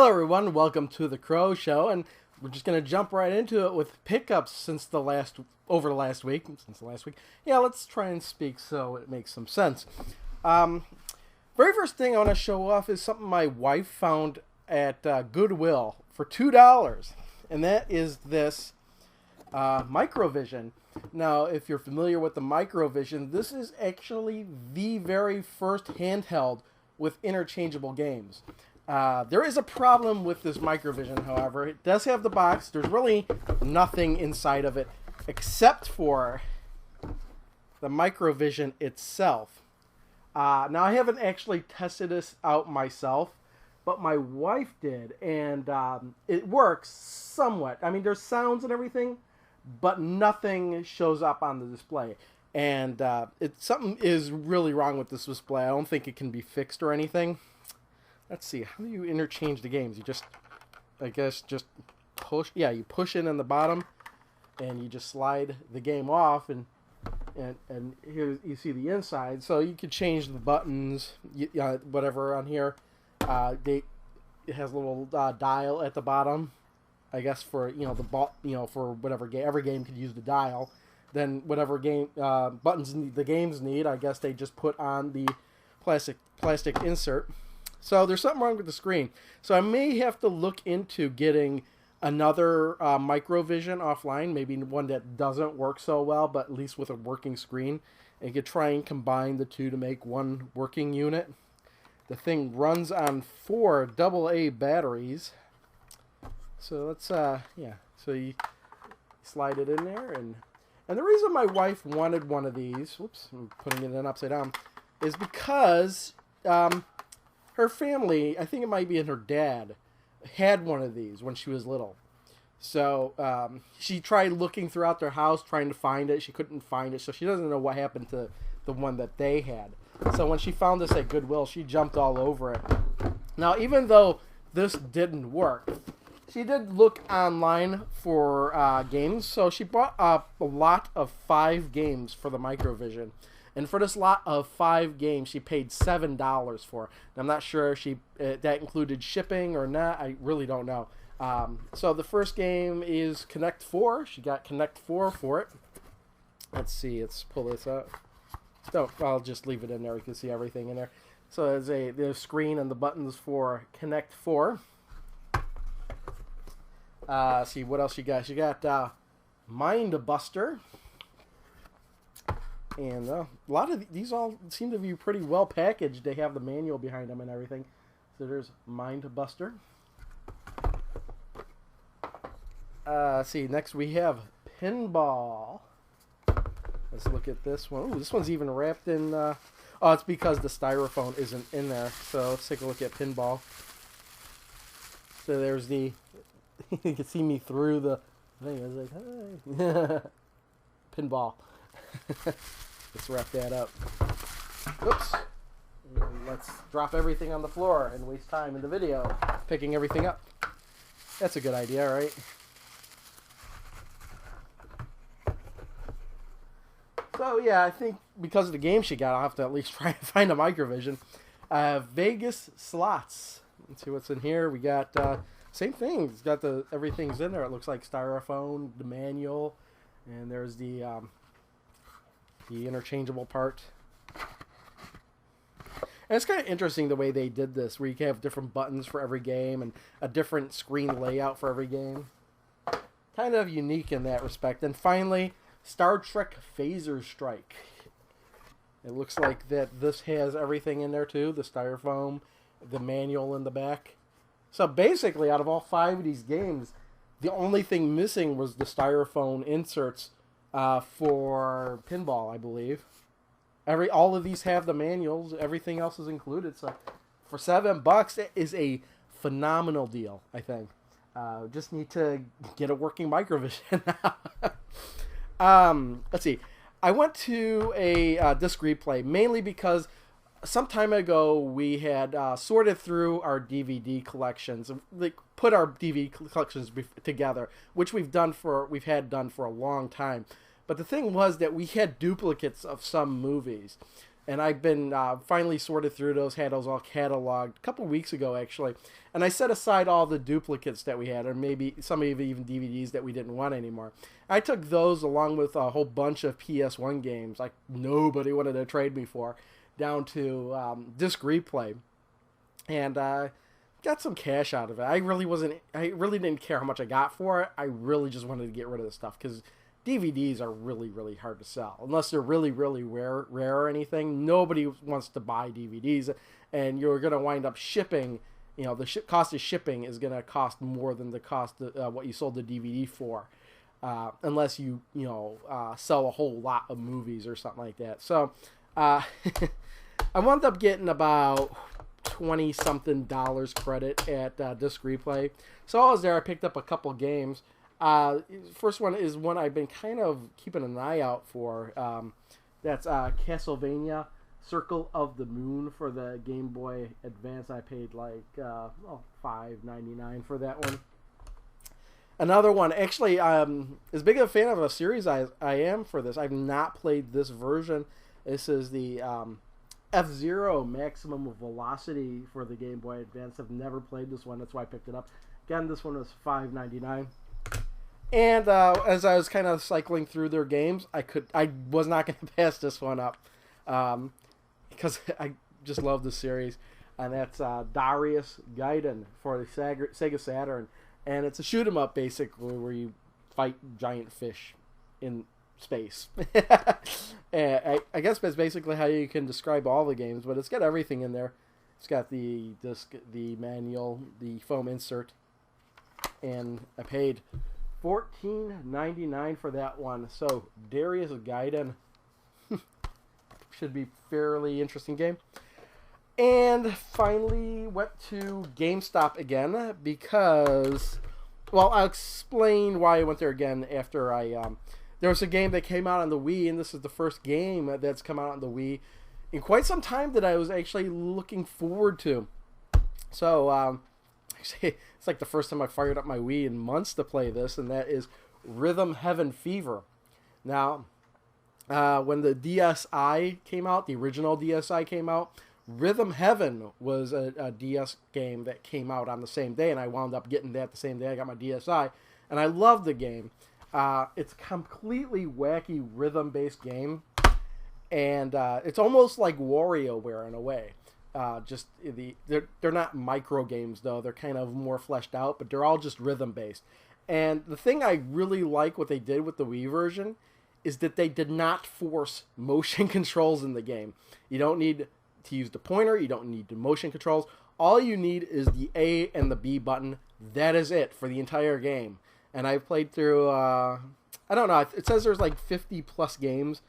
Hello everyone, welcome to the Croooow Show, and we're just going to jump right into it with pickups since the last week. Yeah, let's try and speak so it makes some sense. Very first thing I want to show off is something my wife found at Goodwill for $2, and that is this MicroVision. Now, if you're familiar with the MicroVision, this is actually the very first handheld with interchangeable games. There is a problem with this MicroVision, however. It does have the box. There's really nothing inside of it except for the MicroVision itself. Now, I haven't actually tested this out myself, but my wife did, and it works somewhat. I mean, there's sounds and everything, but nothing shows up on the display. And something is really wrong with this display. I don't think it can be fixed or anything. Let's see, how do you interchange the games? You just, I guess, just push, yeah, you push in on the bottom, and you just slide the game off, and here you see the inside. So you could change the buttons, whatever on here. It has a little dial at the bottom, I guess, for, for whatever game. Every game could use the dial. Then whatever game buttons the games need, I guess they just put on the plastic insert. So there's something wrong with the screen. So I may have to look into getting another MicroVision offline, maybe one that doesn't work so well, but at least with a working screen. And you could try and combine the two to make one working unit. The thing runs on 4 AA batteries. So let's, so you slide it in there. And the reason my wife wanted one of these, whoops, I'm putting it in upside down, is because her family, I think it might be in her dad, had one of these when she was little. So she tried looking throughout their house trying to find it. She couldn't find it, so she doesn't know what happened to the one that they had. So when she found this at Goodwill, she jumped all over it. Now, even though this didn't work, she did look online for games. So she bought a lot of 5 games for the MicroVision. And for this lot of 5 games, she paid $7 for. I'm not sure if that included shipping or not. I really don't know. So the first game is Connect 4. She got Connect 4 for it. Let's see. Let's pull this up. No, I'll just leave it in there. You can see everything in there. So there's the screen and the buttons for Connect 4. See what else she got. She got Mind Buster. And a lot of these all seem to be pretty well packaged. They have the manual behind them and everything. So there's Mind Buster. See, next we have Pinball. Let's look at this one. Ooh, this one's even wrapped in... oh, it's because the styrofoam isn't in there. So let's take a look at Pinball. So there's the... you can see me through the thing. I was like, hi. Pinball. Let's wrap that up. Oops. And let's drop everything on the floor and waste time in the video picking everything up. That's a good idea, right? So yeah, I think because of the game she got, I'll have to at least try and find a MicroVision. Vegas slots. Let's see what's in here. We got same thing. It's got everything's in there. It looks like styrofoam, the manual, and there's the interchangeable part. And it's kind of interesting the way they did this, where you can have different buttons for every game and a different screen layout for every game. Kind of unique in that respect. And finally, Star Trek Phaser Strike. It looks like that this has everything in there too, the styrofoam, the manual in the back. So basically, out of all 5 of these games, the only thing missing was the styrofoam inserts for Pinball, I believe. All of these have the manuals. Everything else is included. So for $7, it is a phenomenal deal, I think. Just need to get a working MicroVision now. Let's see. I went to a disc replay mainly because some time ago we had sorted through our DVD collections, like put our DVD collections together, which we've had done for a long time. But the thing was that we had duplicates of some movies, And I've been finally sorted through those, had those all cataloged a couple weeks ago, actually. And I set aside all the duplicates that we had, or maybe some even DVDs that we didn't want anymore. I took those along with a whole bunch of PS1 games, like nobody wanted to trade me for, down to disc replay. And got some cash out of it. I really didn't care how much I got for it. I really just wanted to get rid of the stuff, because DVDs are really, really hard to sell. Unless they're really, really rare or anything, nobody wants to buy DVDs, and you're going to wind up shipping. You know, the cost of shipping is going to cost more than the cost of what you sold the DVD for, unless you sell a whole lot of movies or something like that. So I wound up getting about $20-something credit at Disc Replay. So I was there. I picked up a couple games. First one is one I've been kind of keeping an eye out for. That's Castlevania Circle of the Moon for the Game Boy Advance. I paid like $5.99 for that one. Another one, actually, as big a fan of a series I am for this. I've not played this version. This is the F-Zero Maximum Velocity for the Game Boy Advance. I've never played this one. That's why I picked it up. Again, this one was $5.99. And as I was kind of cycling through their games, I was not going to pass this one up, because I just love the series. And that's Darius Gaiden for the Sega Saturn, and it's a shoot 'em up basically where you fight giant fish in space. And I guess that's basically how you can describe all the games, but it's got everything in there. It's got the disc, the manual, the foam insert, and I paid $14.99 for that one. So Darius Gaiden should be fairly interesting game. And finally went to GameStop again because, well, I'll explain why I went there again after there was a game that came out on the Wii, and this is the first game that's come out on the Wii in quite some time that I was actually looking forward to. So actually, it's like the first time I fired up my Wii in months to play this, and that is Rhythm Heaven Fever. Now, when the DSi came out, the original DSi came out, Rhythm Heaven was a DS game that came out on the same day, and I wound up getting that the same day I got my DSi, and I loved the game. It's a completely wacky rhythm-based game, and it's almost like WarioWare in a way. They're not micro games though. They're kind of more fleshed out, but they're all just rhythm based. And the thing I really like what they did with the Wii version is that they did not force motion controls in the game. You don't need to use the pointer. You don't need the motion controls. All you need is the A and the B button. That is it for the entire game. And I've played through, I don't know, it says there's like 50 plus games.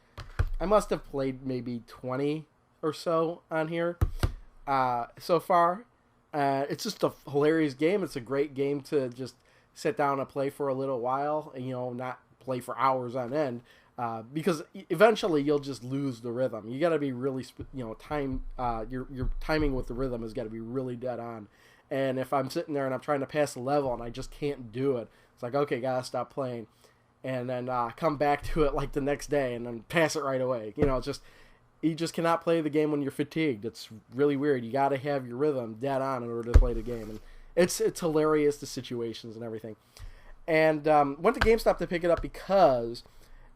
I must have played maybe 20 or so on here so far. It's just a hilarious game. It's a great game to just sit down and play for a little while, and not play for hours on end, because eventually you'll just lose the rhythm. You got to be really, your timing with the rhythm has got to be really dead on. And if I'm sitting there and I'm trying to pass a level and I just can't do it, it's like, okay, gotta stop playing, and then come back to it like the next day and then pass it right away. You just cannot play the game when you're fatigued. It's really weird. You got to have your rhythm dead on in order to play the game. And it's hilarious, the situations and everything. And went to GameStop to pick it up because,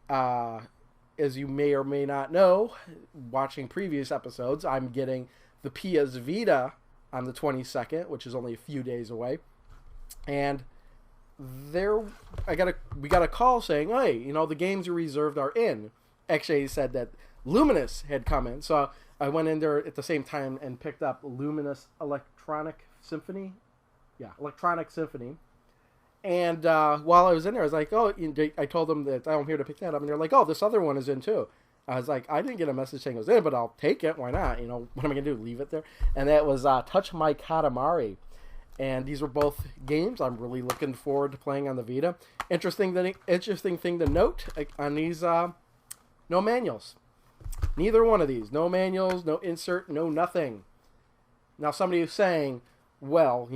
as you may or may not know, watching previous episodes, I'm getting the PS Vita on the 22nd, which is only a few days away. And we got a call saying, hey, the games you reserved are in. Actually, he said that Luminous had come in, so I went in there at the same time and picked up Luminous Electronic Symphony. Yeah, Electronic Symphony. And while I was in there, I was like, I told them that I'm here to pick that up, and they're like, oh, this other one is in too. I was like, I didn't get a message saying it was in, but I'll take it. Why not? What am I going to do? Leave it there? And that was Touch My Katamari. And these were both games I'm really looking forward to playing on the Vita. Interesting thing to note on these, no manuals. Neither one of these. No manuals, no insert, no nothing. Now somebody is saying, well,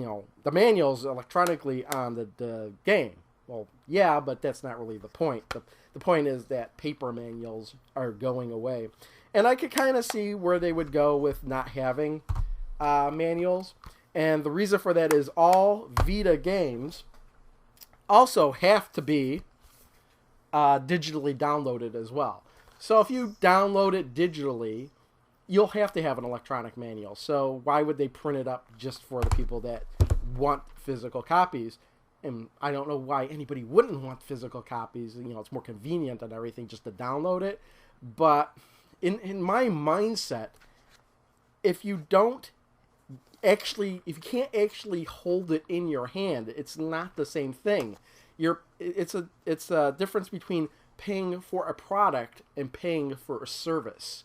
the manual's electronically on the game. Well, yeah, but that's not really the point. the point is that paper manuals are going away. And I could kind of see where they would go with not having manuals. And the reason for that is all Vita games also have to be digitally downloaded as well. So if you download it digitally, you'll have to have an electronic manual. So why would they print it up just for the people that want physical copies? And I don't know why anybody wouldn't want physical copies. You know, it's more convenient and everything just to download it. But in my mindset, if you can't actually hold it in your hand, it's not the same thing. It's a difference between paying for a product and paying for a service.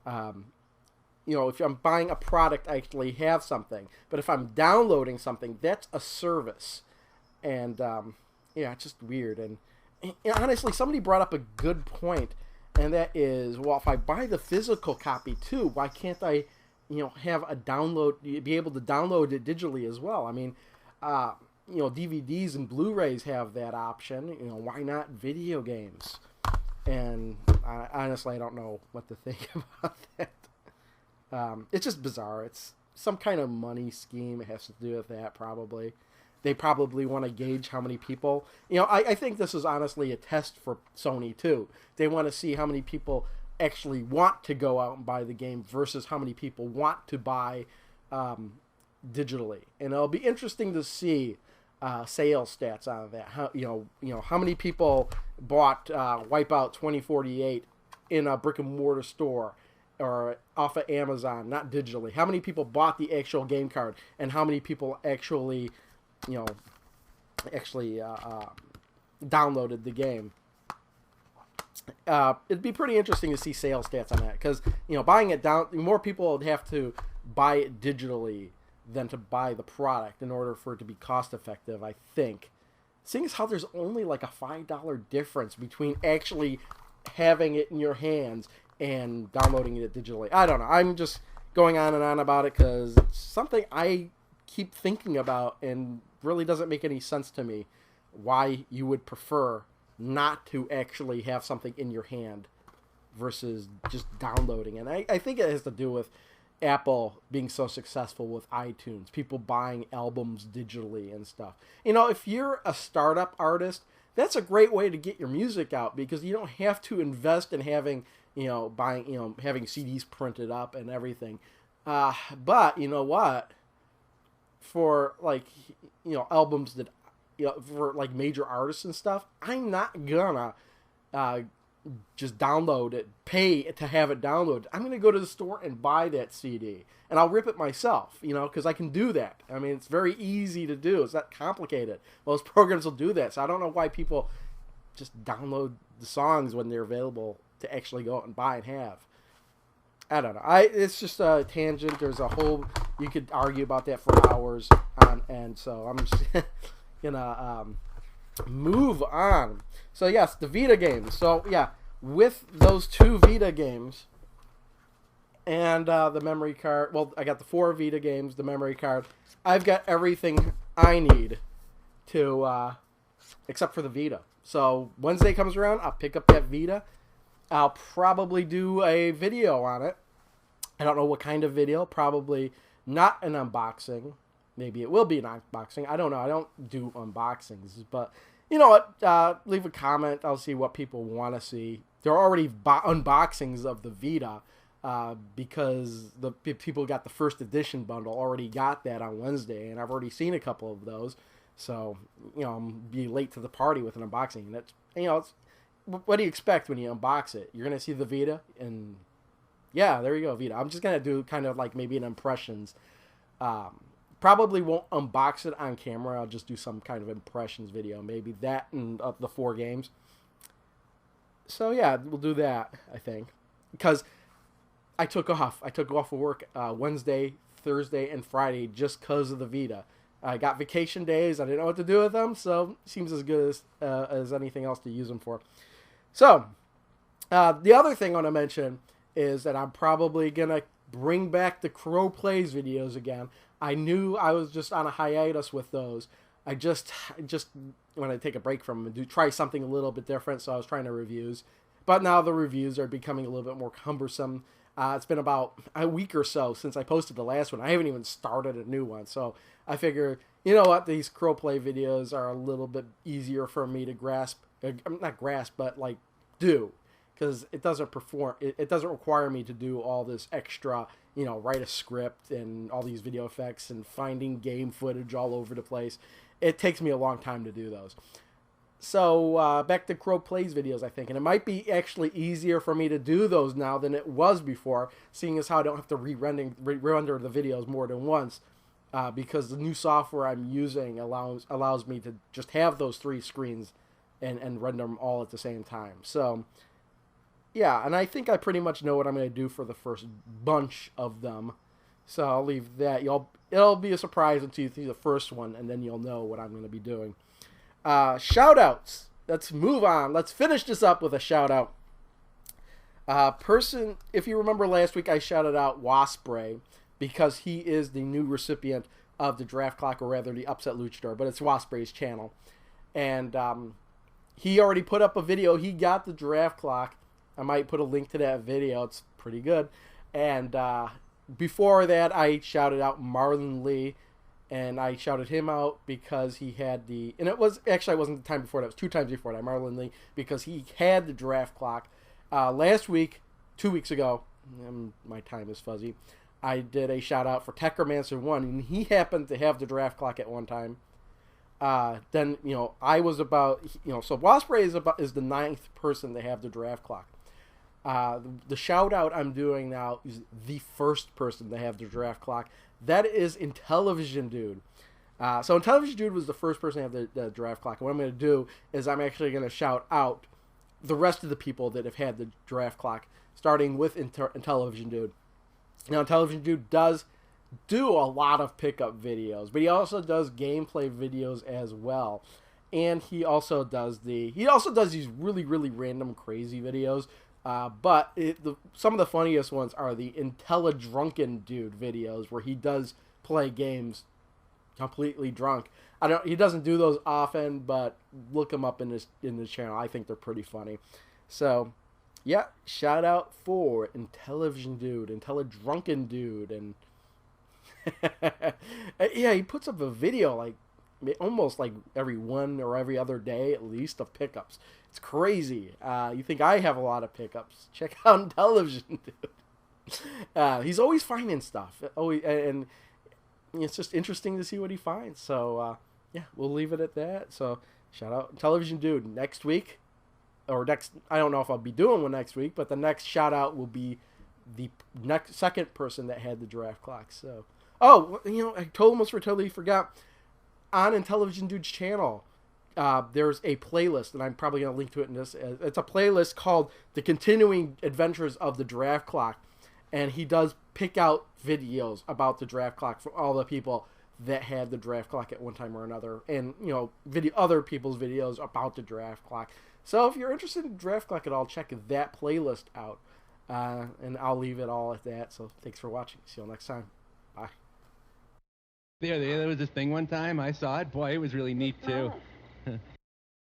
If I'm buying a product, I actually have something. But if I'm downloading something, that's a service. And, it's just weird. And honestly, somebody brought up a good point, and that is, well, if I buy the physical copy too, why can't I, have a download, be able to download it digitally as well? I mean, DVDs and Blu-rays have that option. Why not video games? And honestly, I don't know what to think about that. It's just bizarre. It's some kind of money scheme. It has to do with that, probably. They probably want to gauge how many people... I think this is honestly a test for Sony, too. They want to see how many people actually want to go out and buy the game versus how many people want to buy digitally. And it'll be interesting to see sales stats out of that. How many people bought Wipeout 2048 in a brick and mortar store or off of Amazon, not digitally? How many people bought the actual game card, and how many people actually downloaded the game? It'd be pretty interesting to see sales stats on that, because buying it down, more people would have to buy it digitally than to buy the product in order for it to be cost effective, I think. Seeing as how there's only like a $5 difference between actually having it in your hands and downloading it digitally. I don't know. I'm just going on and on about it because it's something I keep thinking about and really doesn't make any sense to me why you would prefer not to actually have something in your hand versus just downloading. And I think it has to do with Apple being so successful with iTunes, people buying albums digitally and stuff. If you're a startup artist, that's a great way to get your music out, because you don't have to invest in having, having CDs printed up and everything. But you know what? For albums that, for like major artists and stuff, I'm not gonna just download it, pay to have it downloaded. I'm gonna go to the store and buy that CD, and I'll rip it myself, because I can do that. I mean, it's very easy to do. It's not complicated. Most programs will do that, so I don't know why people just download the songs when they're available to actually go out and buy and have. I don't know. It's just a tangent. There's a whole... You could argue about that for hours on end, so I'm just gonna move on. So yes, the Vita games. So yeah, with those two Vita games and the memory card... Well, I got the 4 Vita games, the memory card. I've got everything I need to... except for the Vita. So Wednesday comes around, I'll pick up that Vita. I'll probably do a video on it. I don't know what kind of video. Probably not an unboxing. Maybe it will be an unboxing. I don't know. I don't do unboxings. But you know what? Leave a comment. I'll see what people want to see. There are already unboxings of the Vita because the people got the first edition bundle already got that on Wednesday. And I've already seen a couple of those. So, I'm be late to the party with an unboxing. That's, it's... What do you expect when you unbox it? You're going to see the Vita, and yeah, there you go, Vita. I'm just going to do kind of like maybe an impressions. Probably won't unbox it on camera. I'll just do some kind of impressions video. Maybe that and the 4 games. So yeah, we'll do that, I think. Because I took off. I took off of work Wednesday, Thursday, and Friday just because of the Vita. I got vacation days. I didn't know what to do with them, so it seems as good as anything else to use them for. So, the other thing I want to mention is that I'm probably going to bring back the Croooow Plays videos again. I knew I was just on a hiatus with those. I just when I take a break from them, do try something a little bit different. So I was trying to reviews, but now the reviews are becoming a little bit more cumbersome. It's been about a week or so since I posted the last one. I haven't even started a new one, so I figure, you know what, these Croooow Play videos are a little bit easier for me to grasp, not grasp, but like do, because it doesn't it doesn't require me to do all this extra, you know, write a script and all these video effects and finding game footage all over the place. It takes me a long time to do those. So back to Croooow Plays videos, I think. And it might be actually easier for me to do those now than it was before, seeing as how I don't have to re-render the videos more than once, because the new software I'm using allows me to just have those 3 screens and render them all at the same time. So, yeah, and I think I pretty much know what I'm going to do for the first bunch of them. So I'll leave that. It'll be a surprise until you see the first one, and then you'll know what I'm going to be doing. Shout outs. Let's move on. Let's finish this up with a shout out. If you remember last week, I shouted out Wasspray because he is the new recipient of the Draft Clock, or rather the Upset Luchador, but it's Wasspray's channel. And he already put up a video. He got the Draft Clock. I might put a link to that video. It's pretty good. And before that, I shouted out Marlon Lee. And I shouted him out because he had and it was, actually it wasn't the time before that, it was 2 times before that, Marlon Lee, because he had the Draft Clock. Last week, 2 weeks ago, my time is fuzzy, I did a shout out for Techromancer 1, and he happened to have the Draft Clock at one time. Then, you know, I was about, you know, so Wasspray is the 9th person to have the Draft Clock. The shout out I'm doing now is the first person to have the Draft Clock. That is Intellivision Dude. So Intellivision Dude was the first person to have the Draft Clock. And what I'm going to do is I'm actually going to shout out the rest of the people that have had the Draft Clock, starting with Intellivision Dude. Now, Intellivision Dude does do a lot of pickup videos, but he also does gameplay videos as well. And he also does these really, really random, crazy videos. But some of the funniest ones are the Drunken Dude videos, where he does play games completely drunk. He doesn't do those often, but look him up in his channel. I think they're pretty funny. So, yeah, shout out for Intellivision Dude, Drunken Dude, and yeah, he puts up a video like almost like every one or every other day at least of pickups. It's crazy. You think I have a lot of pickups? Check out Intellivision Dude. He's always finding stuff. And it's just interesting to see what he finds. So yeah, we'll leave it at that. So shout out Intellivision Dude. Next week, I don't know if I'll be doing one next week, but the next shout out will be the second person that had the Draft Clock. So, oh, you know, I totally forgot. On Intellivision Dude's channel, there's a playlist, and I'm probably going to link to it in this. It's a playlist called The Continuing Adventures of the Draft Clock, and he does pick out videos about the Draft Clock for all the people that had the Draft Clock at one time or another, and, you know, other people's videos about the Draft Clock. So if you're interested in Draft Clock at all, check that playlist out, and I'll leave it all at that. So thanks for watching. See you next time. Bye. There was this thing one time. I saw it. Boy, it was really neat, too.